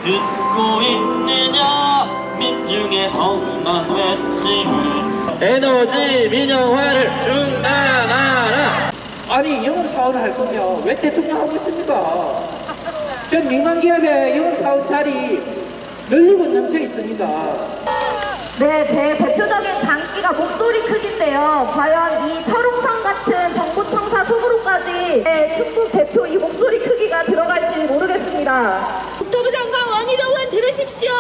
듣고 있느냐 민중의 선한 외침을. 에너지 민영화를 중단하라. 아니 영업사원을 할 거면 왜 대통령 하고 있습니까? 전 민간기업의 영업사원 자리 늘리고 넘쳐 있습니다. 네, 제 대표적인 장기가 목소리 크기인데요. 과연 이 철옹성 같은 정부청사 속으로까지 충북 대표 이 목소리 크기가 들어갈지 모르겠습니다. 국토부 장관 원희룡은 들으십시오.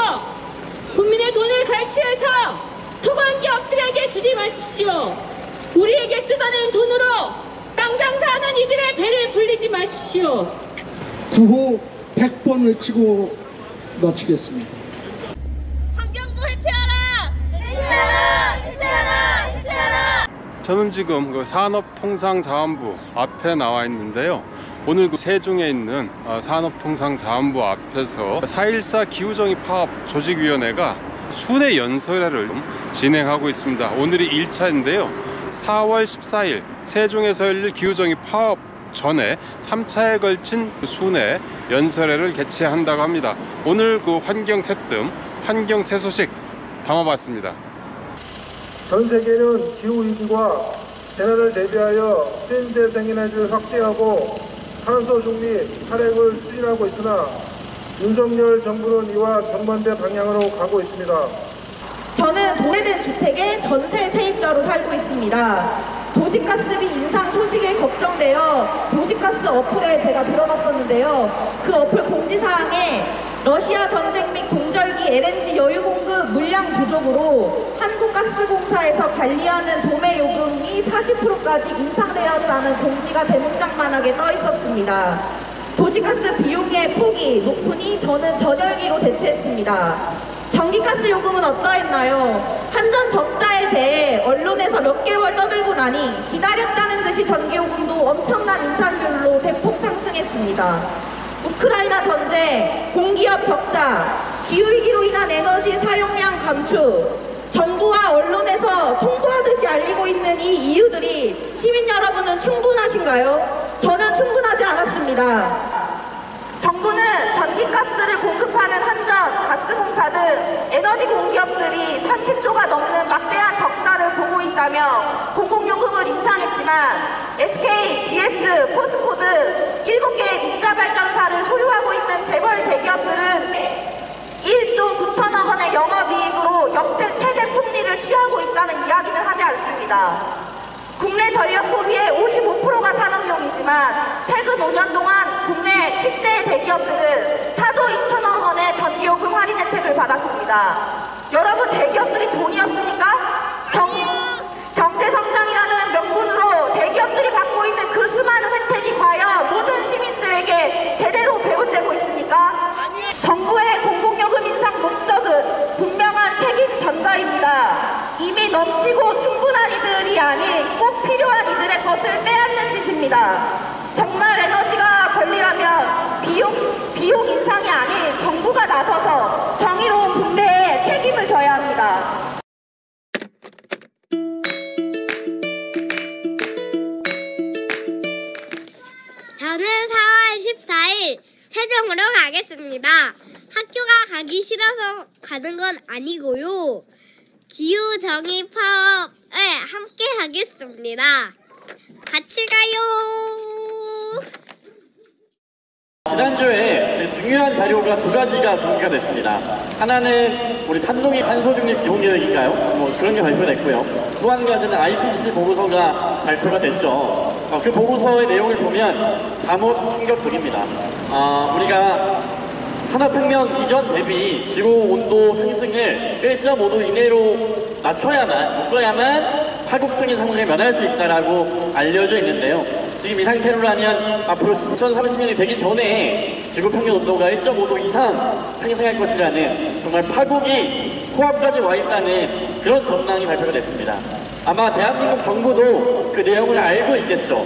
국민의 돈을 갈취해서 토건기업들에게 주지 마십시오. 우리에게 뜯어낸 돈으로 땅 장사하는 이들의 배를 불리지 마십시오. 구호 100번 외치고 마치겠습니다. 환경부 해체하라! 해체하라! 해체하라! 해체하라! 저는 지금 산업통상자원부 앞에 나와 있는데요. 오늘 세종에 있는 산업통상자원부 앞에서 4.14 기후정의 파업 조직위원회가 순회 연설회를 진행하고 있습니다. 오늘이 1차인데요. 4월 14일 세종에서 열릴 기후정의 파업 전에 3차에 걸친 순회 연설회를 개최한다고 합니다. 오늘 환경 새뜸, 환경 새 소식 담아봤습니다. 전 세계는 기후위기와 재난을 대비하여 신재생에너지를 확대하고 탄소 중립, 탈핵을 추진하고 있으나 윤석열 정부는 이와 정반대 방향으로 가고 있습니다. 저는 오래된 주택에 전세 세입자로 살고 있습니다. 도시가스비 인상 소식에 걱정되어 도시가스 어플에 제가 들어갔었는데요. 그 어플 공지사항에 러시아 전쟁 및 동절기 LNG 여유 공급 물량 부족으로 한국가스공사에서 관리하는 도매 요금이 40%까지 인상되었다는 공지가 대문짝만하게 떠 있었습니다. 도시가스 비용의 폭이 높으니 저는 전열기로 대체했습니다. 전기가스 요금은 어떠했나요? 한전 적자에 대해 언론에서 몇 개월 떠들고 나니 기다렸다는 듯이 전기요금도 엄청난 인상률로 대폭 상승했습니다. 우크라이나 전쟁, 공기업 적자, 기후위기로 인한 에너지 사용량 감축, 정부와 언론에서 통보하듯이 알리고 있는 이 이유들이 시민 여러분은 충분하신가요? 저는 충분하지 않았습니다. 정부는 전기가스를 공급하는 한전, 가스공사 등 에너지 공기업들이 30조가 넘는 막대한 적자를 보고 있다며 공공요금을 인상했지만 SK, GS, 포스코 등 7개의 민자발전사를 소유하고 있는 재벌 대기업들은 1조 9천억 원의 영업이익으로 역대 최대 폭리를 취하고 있다는 이야기는 하지 않습니다. 국내 전력 소비의 55%가 산업용이지만 최근 5년 동안 국내 10대 대기업들은 4조 2천억 원의 전기요금 할인 혜택을 받았습니다. 여러분, 대기업들이 돈이 없습니까? 경제성장이라는 명분으로 대기업들이 받고 있는 그 수많은 혜택이 과연 모든 시민들에게 제대로 배분되고 있습니까? 정부의 공공요금 인상 목적은 분명한 책임 전가입니다. 이미 넘치고 충분한 이들이 아닌 꼭 필요한 이들의 것을 빼앗는 짓입니다. 정말 에너지가 권리라면 비용 인상이 아닌 정부가 나서서 정의로운 분배에 책임을 져야 합니다. 저는 4월 14일 세종으로 가겠습니다. 학교가 가기 싫어서 가는 건 아니고요. 기후정의 파업에 함께 하겠습니다. 같이 가요. 지난주에 중요한 자료가 두 가지가 공개가 됐습니다. 하나는 우리 탄소기 탄소 중립 기본 계획인가요? 그런 게 발표됐고요. 또 한 가지는 IPCC 보고서가 발표가 됐죠. 그 보고서의 내용을 보면 잠옷 충격적입니다. 우리가 산업혁명 이전 대비 지구온도 상승을 1.5도 이내로 낮춰야만 파국적인 상황에 면할 수 있다라고 알려져 있는데요. 지금 이 상태로라면 앞으로 2030년이 되기 전에 지구 평균 온도가 1.5도 이상 상승할 것이라는 정말 파국이 코앞까지 와 있다는 그런 전망이 발표가 됐습니다. 아마 대한민국 정부도 그 내용을 알고 있겠죠.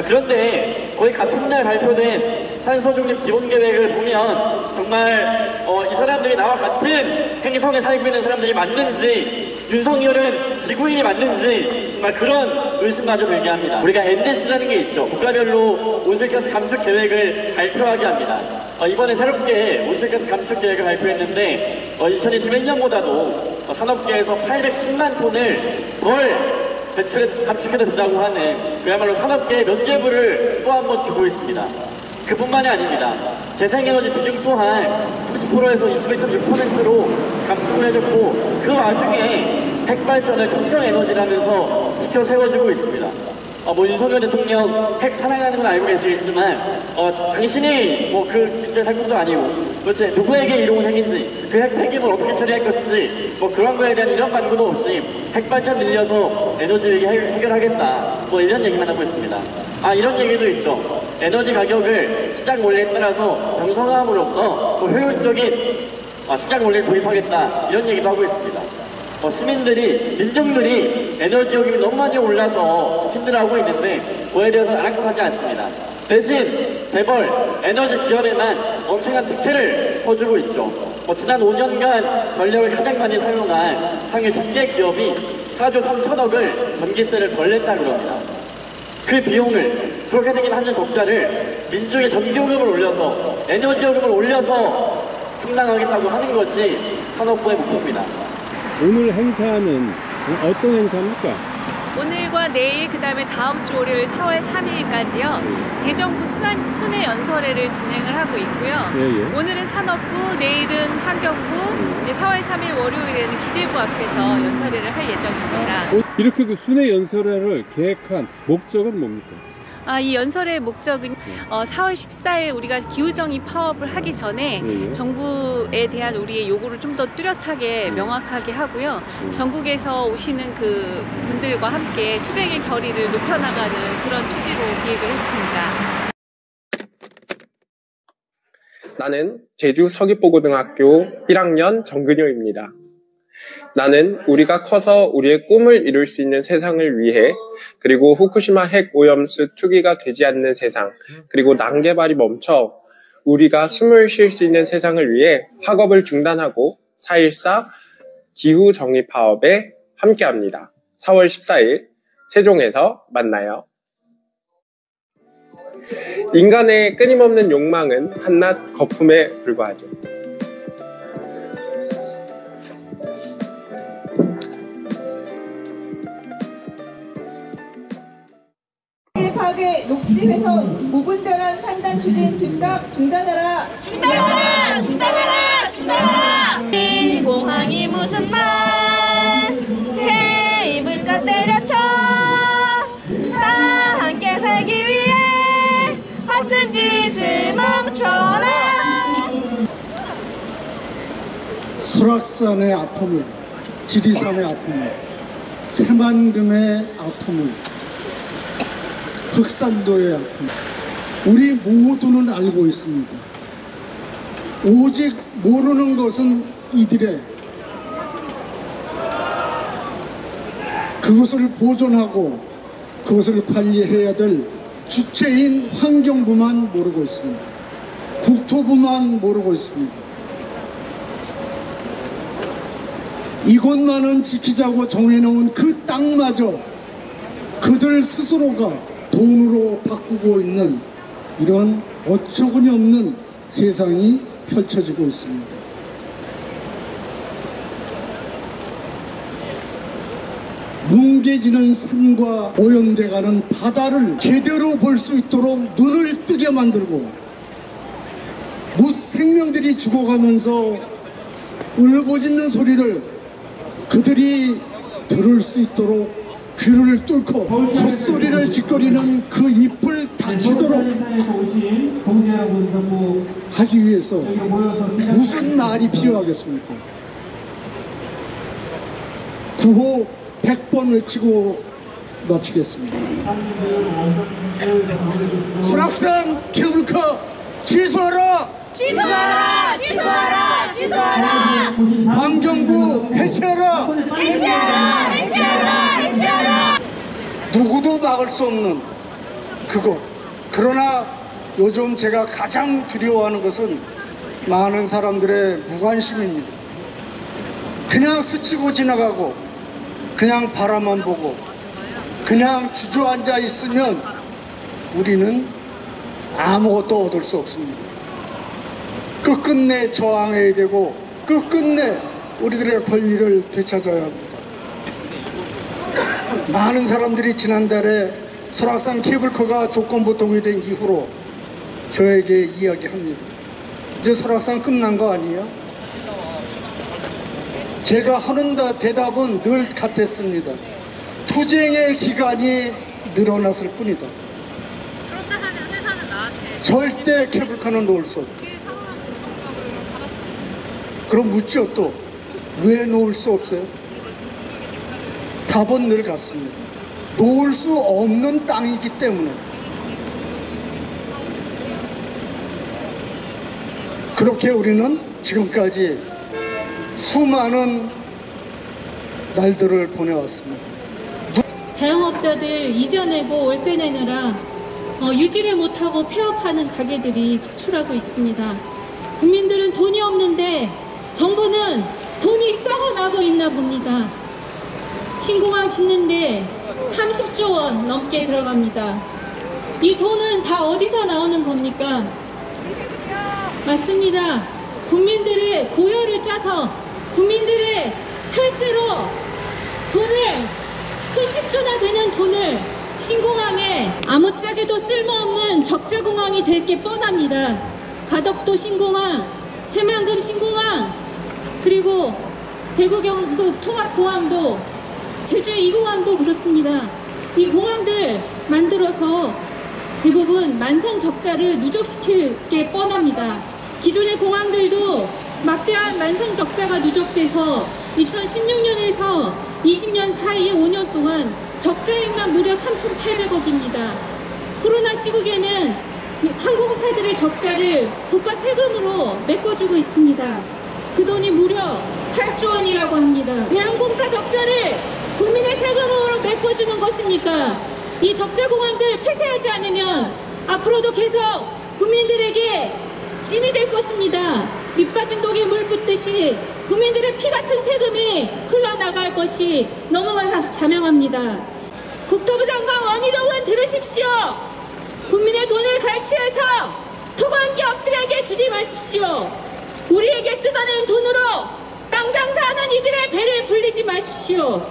그런데 거의 같은 날 발표된 탄소중립 기본계획을 보면 정말 이 사람들이 나와 같은 행성에 살고 있는 사람들이 맞는지, 윤석열은 지구인이 맞는지 정말 그런 의심마저 들게 합니다. 우리가 NDC라는 게 있죠. 국가별로 온실가스 감축 계획을 발표하게 합니다. 이번에 새롭게 온실가스 감축 계획을 발표했는데 2021년보다도 산업계에서 810만 톤을 덜 배출을 감축해도 된다고 하는 그야말로 산업계의 면죄부를 또 한 번 주고 있습니다. 그뿐만이 아닙니다. 재생에너지 비중 또한 30%에서 21.6%로 감축을 해줬고 그 와중에 핵발전을 청정에너지라면서 지켜 세워주고 있습니다. 윤석열 대통령 핵 사랑하는 건 알고 계시겠지만 당신이 그 국제 살금도 아니고 도대체 누구에게 이로운 핵인지 그 핵 폐기물 어떻게 처리할 것인지 그런 거에 대한 이런 관구도 없이 핵발전 늘려서 에너지 위기 해결하겠다 이런 얘기만 하고 있습니다. 이런 얘기도 있죠. 에너지 가격을 시장 원리에 따라서 정상화함으로써 효율적인 시장 원리를 도입하겠다 이런 얘기도 하고 있습니다. 민중들이 에너지 요금이 너무 많이 올라서 힘들어하고 있는데 그에 대해서는 아랑곳하지 않습니다. 대신 재벌, 에너지 기업에만 엄청난 특혜를 퍼주고 있죠. 지난 5년간 전력을 가장 많이 사용한 상위 10개 기업이 4조 3천억을 전기세를 덜 냈다고 합니다. 그 비용을 그렇게 생긴 한전 독자를 민중의 전기요금을 올려서 에너지 요금을 올려서 충당하겠다고 하는 것이 산업부의 목표입니다. 오늘 행사는 어떤 행사입니까? 오늘과 내일, 그 다음에 다음 주 월요일 4월 3일까지요. 대정부 순회 연설회를 진행을 하고 있고요. 오늘은 산업부, 내일은 환경부, 이제 4월 3일 월요일에는 기재부 앞에서 연설회를 할 예정입니다. 이렇게 그 순회 연설회를 계획한 목적은 뭡니까? 이 연설의 목적은 4월 14일 우리가 기후정의 파업을 하기 전에 정부에 대한 우리의 요구를 좀 더 뚜렷하게 명확하게 하고요. 전국에서 오시는 그 분들과 함께 투쟁의 결의를 높여나가는 그런 취지로 기획을 했습니다. 나는 제주 서귀포고등학교 1학년 정근효입니다. 나는 우리가 커서 우리의 꿈을 이룰 수 있는 세상을 위해, 그리고 후쿠시마 핵 오염수 투기가 되지 않는 세상, 그리고 난개발이 멈춰 우리가 숨을 쉴 수 있는 세상을 위해 학업을 중단하고 4.14 기후정의 파업에 함께합니다. 4월 14일 세종에서 만나요. 인간의 끊임없는 욕망은 한낱 거품에 불과하죠. 파괴, 녹지 훼손, 무분별한 산단 추진 즉각 중단하라! 중단하라! 중단하라! 중단하라! 공항이 무슨 말? 케이블카 때려쳐! 다 함께 살기 위해 같은 짓을 멈춰라! 설악산의 아픔을, 지리산의 아픔을, 새만금의 아픔을, 흑산도의 아픔, 우리 모두는 알고 있습니다. 오직 모르는 것은 이들의 그것을 보존하고 그것을 관리해야 될 주체인 환경부만 모르고 있습니다. 국토부만 모르고 있습니다. 이곳만은 지키자고 정해놓은 그 땅마저 그들 스스로가 돈으로 바꾸고 있는 이런 어처구니 없는 세상이 펼쳐지고 있습니다. 뭉개지는 산과 오염돼가는 바다를 제대로 볼 수 있도록 눈을 뜨게 만들고, 무생명들이 죽어가면서 울부짖는 소리를 그들이 들을 수 있도록 귀를 뚫고 헛소리를 짓거리는 그 입을 닥치도록 하기 위해서 무슨 말이 필요하겠습니까? 구호 100번 외치고 마치겠습니다. 설악산 케이블카 취소하라! 취소하라! 취소하라! 취소하라! 환경부 해체하라! 해체하라! 해체하라! 해체하라! 누구도 막을 수 없는 그것, 그러나 요즘 제가 가장 두려워하는 것은 많은 사람들의 무관심입니다. 그냥 스치고 지나가고 그냥 바라만 보고 그냥 주저앉아 있으면 우리는 아무것도 얻을 수 없습니다. 끝끝내 저항해야 되고 끝끝내 우리들의 권리를 되찾아야 합니다. 많은 사람들이 지난달에 설악산 케이블카가 조건부 동의된 이후로 저에게 이야기합니다. 이제 설악산 끝난 거 아니에요? 제가 하는 대답은 늘 같았습니다. 투쟁의 기간이 늘어났을 뿐이다. 절대 케이블카는 놓을 수 없다. 그럼 묻죠. 또 왜 놓을 수 없어요? 답은 늘 같습니다. 놓을 수 없는 땅이기 때문에. 그렇게 우리는 지금까지 수많은 날들을 보내왔습니다. 자영업자들 이전내고 월세 내느라 유지를 못하고 폐업하는 가게들이 속출하고 있습니다. 국민들은 돈이 없는데 정부는 돈이 썩어나고 있나 봅니다. 신공항 짓는데 30조 원 넘게 들어갑니다. 이 돈은 다 어디서 나오는 겁니까? 맞습니다. 국민들의 고열을 짜서 국민들의 혈세로 돈을 수십조나 되는 돈을 신공항에 아무짝에도 쓸모없는 적자공항이 될 게 뻔합니다. 가덕도 신공항, 새만금 신공항, 그리고 대구 경북 통합공항도 제주의 이 공항도 그렇습니다. 이 공항들 만들어서 대부분 만성 적자를 누적시킬 게 뻔합니다. 기존의 공항들도 막대한 만성 적자가 누적돼서 2016년에서 20년 사이에 5년 동안 적자액만 무려 3,800억입니다. 코로나 시국에는 항공사들의 적자를 국가 세금으로 메꿔주고 있습니다. 그 돈이 무려 8조 원이라고 합니다. 왜 항공사 적자를 국민의 세금으로 메꿔주는 것입니까? 이 적자공항들 폐쇄하지 않으면 앞으로도 계속 국민들에게 짐이 될 것입니다. 밑빠진 독에 물 붓듯이 국민들의 피 같은 세금이 흘러나갈 것이 너무나 자명합니다. 국토부 장관 원희룡은 들으십시오. 국민의 돈을 갈취해서 토반 기업들에게 주지 마십시오. 우리에게 뜯어낸 돈으로 땅 장사하는 이들의 배를 불리지 마십시오.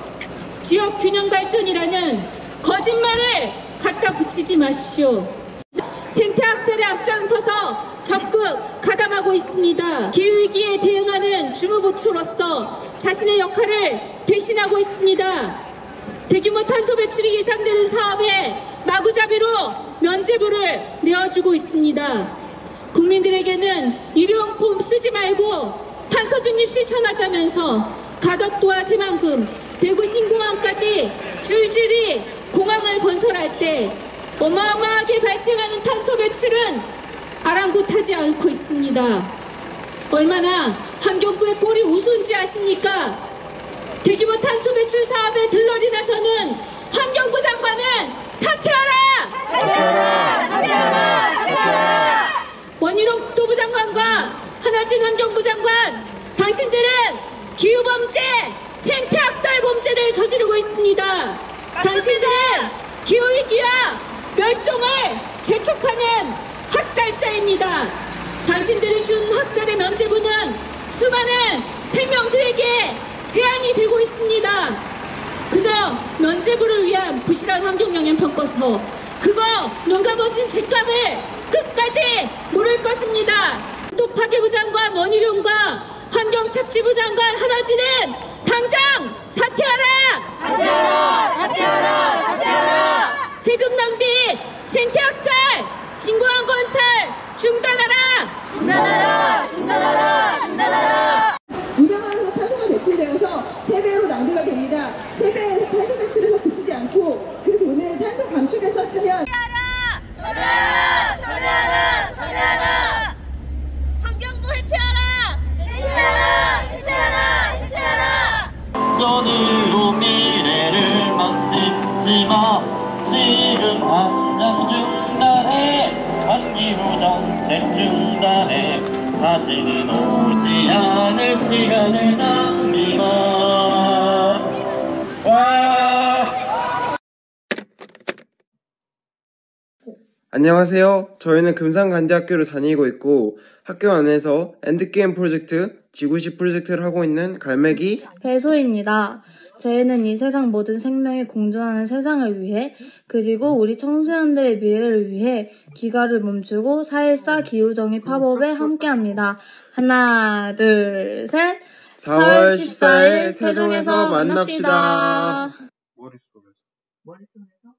지역균형발전이라는 거짓말을 갖다 붙이지 마십시오. 생태학살에 앞장서서 적극 가담하고 있습니다. 기후위기에 대응하는 주무부처로서 자신의 역할을 대신하고 있습니다. 대규모 탄소 배출이 예상되는 사업에 마구잡이로 면제부를 내어주고 있습니다. 국민들에게는 일회용품 쓰지 말고 탄소중립 실천하자면서 가덕도와 새만금, 대구 신공항까지 줄줄이 공항을 건설할 때 어마어마하게 발생하는 탄소 배출은 아랑곳하지 않고 있습니다. 얼마나 환경부의 꼴이 우스운지 아십니까? 대규모 탄소 배출 사업에 들러리 나서는 환경부 장관은 사퇴하라! 사퇴하라! 사퇴하라! 사퇴하라! 원희룡 국토부 장관과 한하진 환경부 장관, 당신들은 기후범죄, 생태학살 범죄를 저지르고 있습니다. 당신들은 기후위기와 멸종을 재촉하는 학살자입니다. 당신들이 준 학살의 면제부는 수많은 생명들에게 재앙이 되고 있습니다. 그저 면제부를 위한 부실한 환경영향 평가서, 그거 눈 감아진 죗값을 끝까지 물을 것입니다. 국토파괴부 장관 원희룡과 환경착지부 장관 한하진은 당장 사퇴하라! 사퇴하라! 사퇴하라! 사퇴하라! 세금 낭비, 생태학살, 신공항 건설 중단하라! 중단하라! 중단하라! 중단하라! 무당항에서 탄소가 배출되어서 3배로 낭비가 됩니다. 3배의 탄소 배출에서 그치지 않고 그 돈을 탄소 감축에 썼으면 처리하라! 처리하라! 처리하라! 환경부 해체하라! 해체하라! 해체하라! 해체하라! 써니로 다시는 오지 않을 시간을 낭비마. 와. 안녕하세요. 저희는 금산간대학교를 다니고 있고 학교 안에서 엔드게임 프로젝트, 지구시 프로젝트를 하고 있는 갈매기 배소입니다. 저희는 이 세상 모든 생명이 공존하는 세상을 위해 그리고 우리 청소년들의 미래를 위해 귀가를 멈추고 4.14 기후정의 팝업에 함께합니다. 하나, 둘, 셋. 4월 14일 세종에서 만납시다. 머릿속에서?